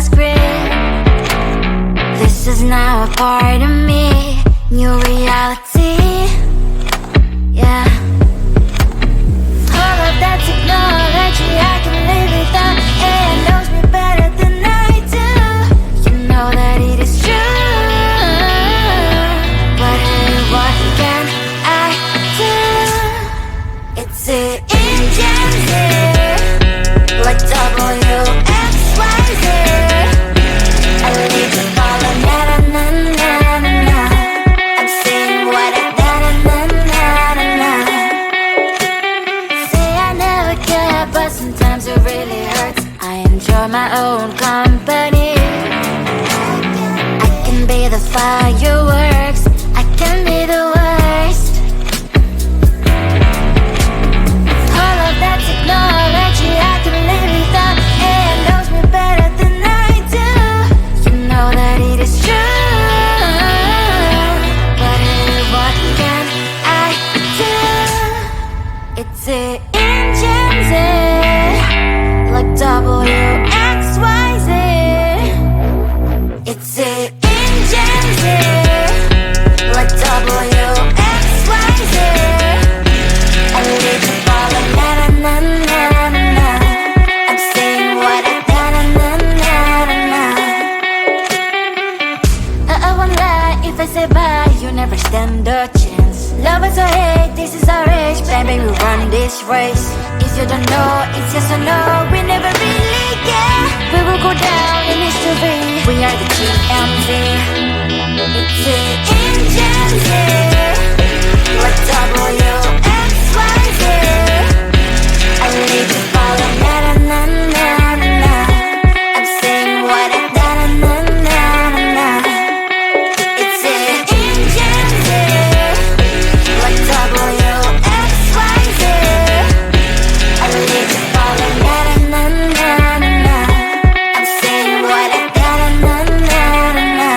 the script. This is now a part of me, new reality. Yeah. All of that technology I can live without. AI knows me better than I do. You know that it is true. But hey, what can I do? It's the engines here, like WXYZ. I leave the ball and na-na-na-na-na. I'm saying what I na-na-na-na-na. Say I never care, but sometimes it really hurts. I enjoy my own company. I can be the fireworks, I can be the worst. All of that technology I can live without. AI knows me better than I do. You know that it is true. But hey, what can I do? It's the engines, like WXYZ. It's the engines, like WXYZ. I leave the ball and na-na-na-na-na. I'm saying what I na-na-na-na-na. I won't lie if I say bye, you never stand a chance. Love is or hate, this is our age. Baby, we run this race. If you don't know, it's yes or no. We never really care. We will go down in history. We are the GMZ. It's the engines, like WXYZ. I leave the ball and na-na-na-na-na. I'm saying what I na-na-na-na-na. It's the engines, like WXYZ. I leave the ball and na-na-na-na-na. I'm saying what I na-na-na-na-na.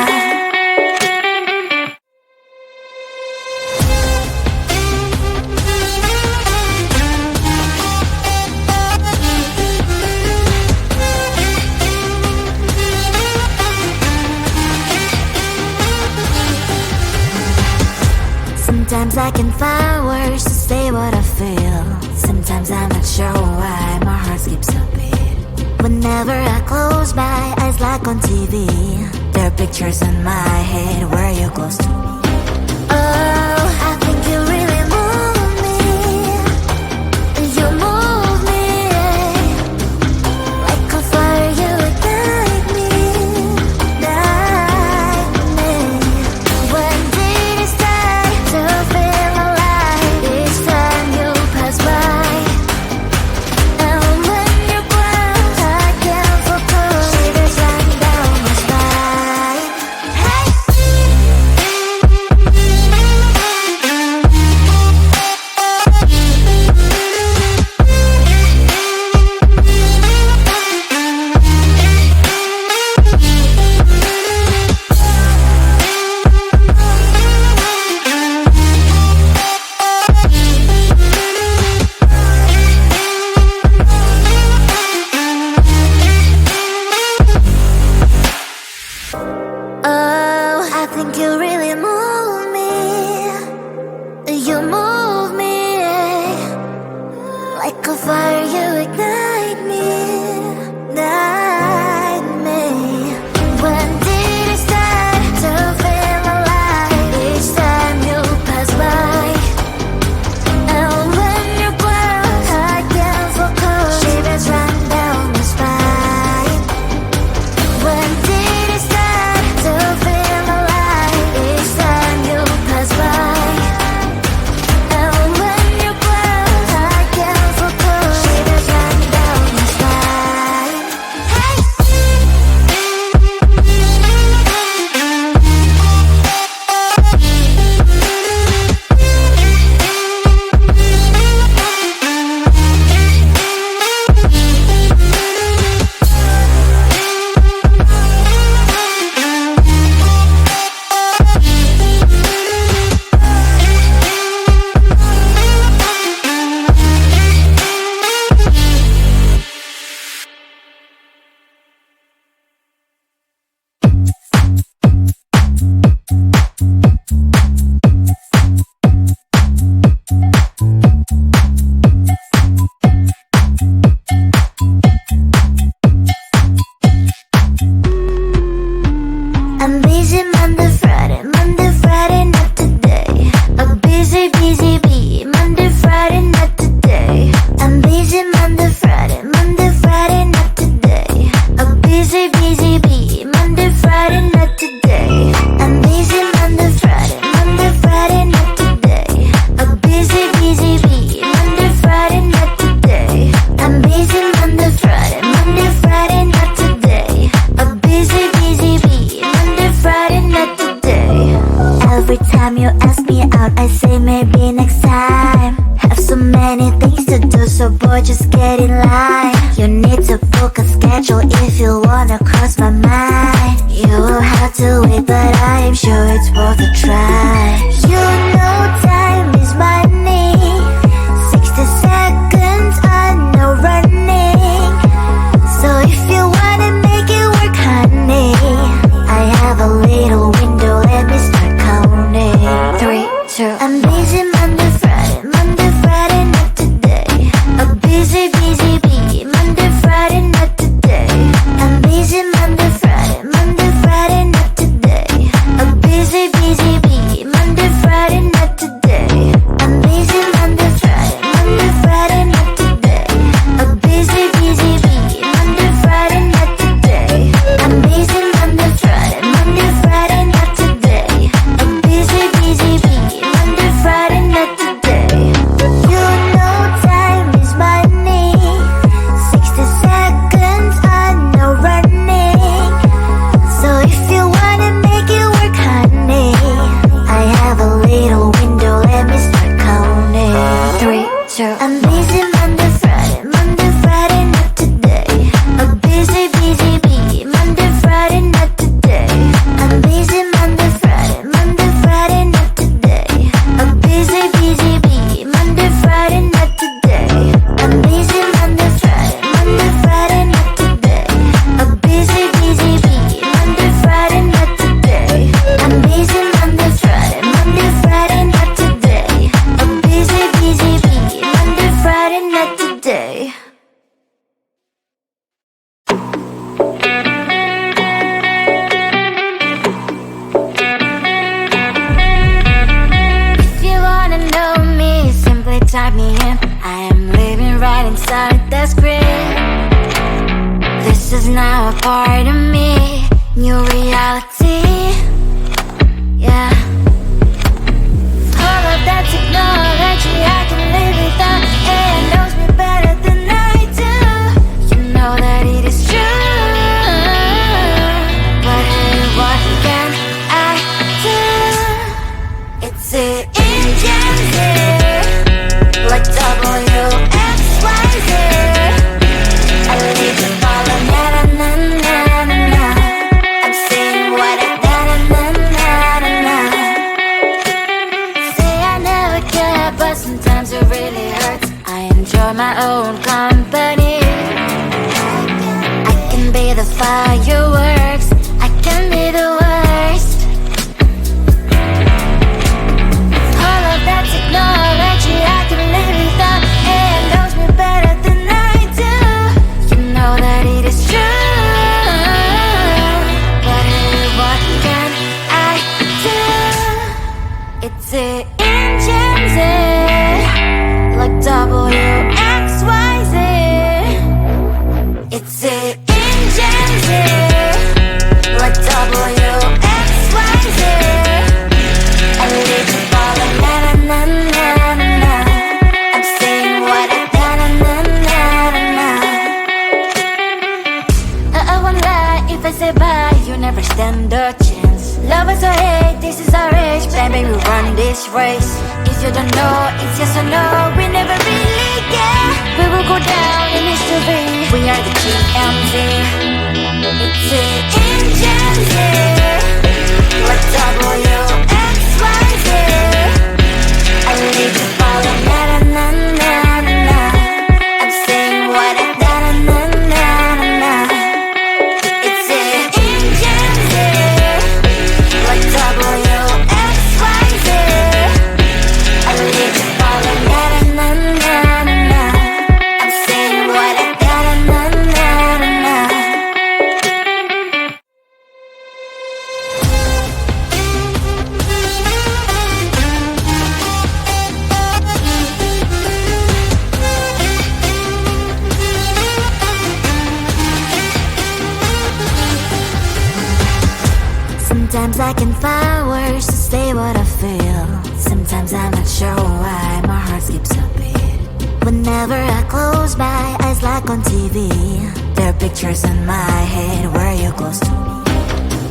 Sometimes I can find words to say what I feel. Sometimes I'm not sure why my heart skips a beat. Whenever I close my eyes like on TV, there are pictures in my head where you're close to me. Oh, I think you really move me. You move me like a fire, you ignite me, ignite me. When did it start to feel alive? Each time you pass by, and when you're gone, I can't focus. Shivers run down my spine. Hey. Oh, I think you really move me. You move me like a fire, you ignite me, ignite me. When did it start to feel alive? Each time you pass by, and when you're gone, I can't focus. Shivers run down my spine. When did it start to feel alive? Each time you pass by, and when you're gone, I can't focus. Shivers run down how to wait, but I'm sure it's worth a try. You know time is money. 60 seconds on no running. So if you wanna make it work, honey, I have a little window, let me start counting. 3, 2, I'm busy Monday, Friday, not today. A busy bee, Monday, Friday, not today. I'm busy Monday, Friday, not today. A busy bee, Monday, Friday, not today. I'm busy Monday, Friday, not today. A busy bee, Monday, Friday, not today. I'm busy Monday, Friday, not today. A busy bee, Monday, Friday, not today. You know time is money. 60 seconds on no running. So if you wanna make it work, honey, I have a little window, let me start counting. 3, 2, I'm busy Monday, Friday, not today. A busy bee, Monday, Friday, not today. I'm busy Monday, Friday, not today. A busy bee, Monday, Friday, not today. I'm busy Monday, Friday, not today. A busy bee, Monday, Friday, not today. I'm busy Monday, Friday, not today. A busy bee, Monday, Friday, not today. If you wanna know me, simply type me in. I am living right inside the screen. This is now a part of me, new reality. Yeah. All of that technology I can live without. It knows me better than I do. You know that it is true. But hey, what can I do? It's the engine here, like WXYZ. I live to follow, na na na na na na. I'm saying what I na na na na na. Say I never care, but sometimes it really hurts. I enjoy my own company. I can be the fireworks, I can be the worst. All of that technology I can live without. It knows me better than I do. You know that it is true. But hey, what can I do? It's the engines, like WXYZ. It's the engines, like WXYZ. I live to follow, na na na na na na. I'm saying what I na na na na na na. I won't lie if I say bye, you never stand a chance. Love us or hate, this is our age, baby, we run this race. If you don't know, it's yes or no, we never really get. We will go down in history, we are the GMZ. It's the engines here, like WXYZ. I live to follow, na na na na na. I'm saying what I na na na na na. It's the engines here, like WXYZ. I live to follow, na na na na na. I'm saying what I na na na na na. Sometimes I can find words to say what I feel. Sometimes I'm not sure why my heart skips a beat. Whenever I close my eyes like on TV, there are pictures in my head where you're close to me.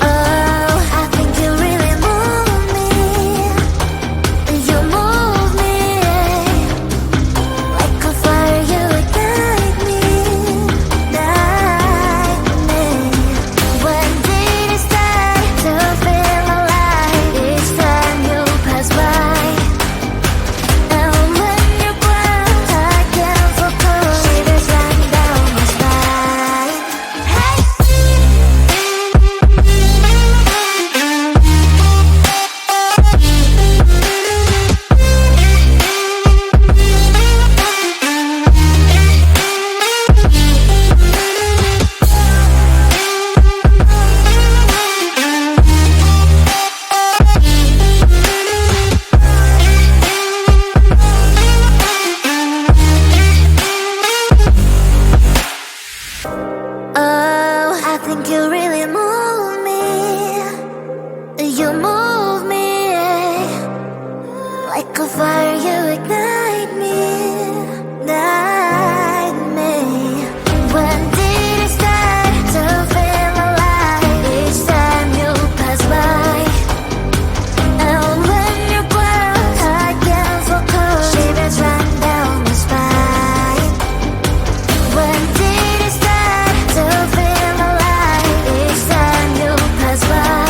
Oh, I think you really move me. You move me like a fire, you ignite me. When did it start to You move me like a fire, you ignite me, guide me. When did it start to feel alive? Each time you pass by, and when you close, I can focus. Shivers run down my spine. When did it start to feel alive? Each time you pass by.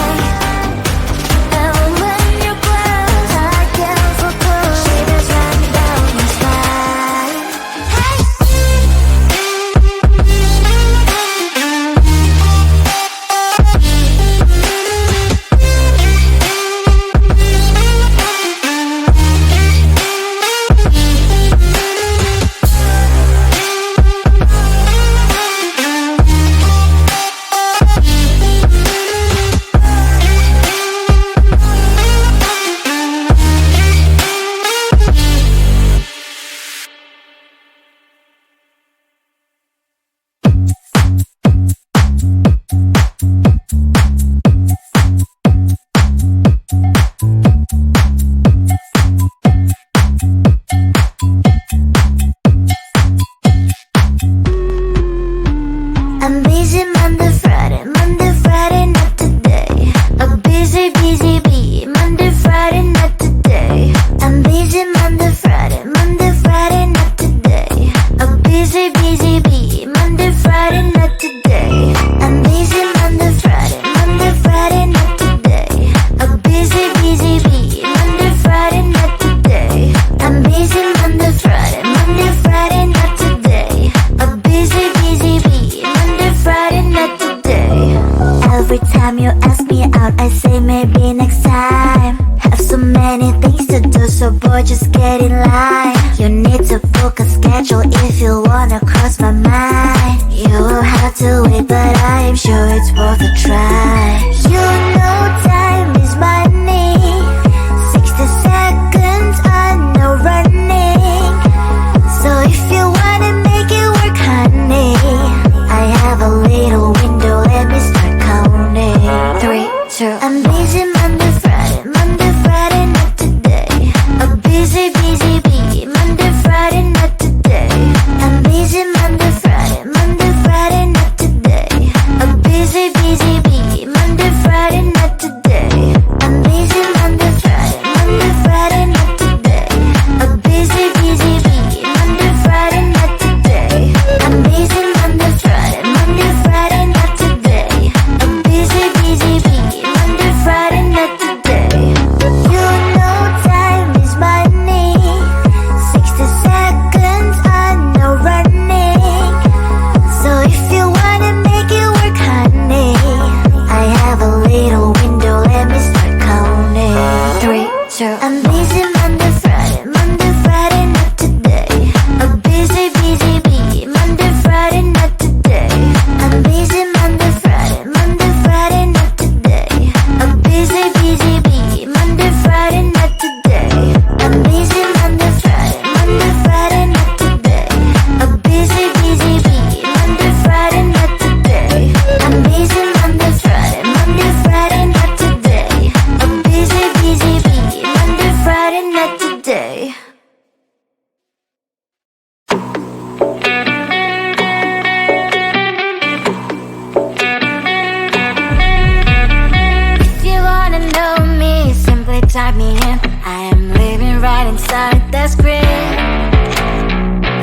Type me in. I am living right inside the screen.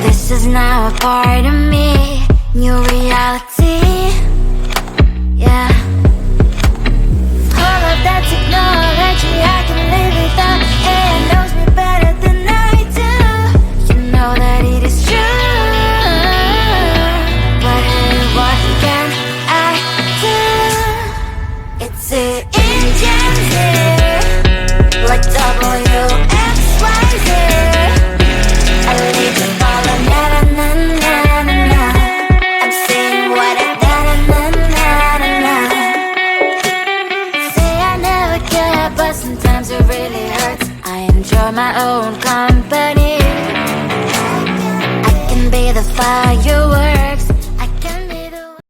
This is now a part of me.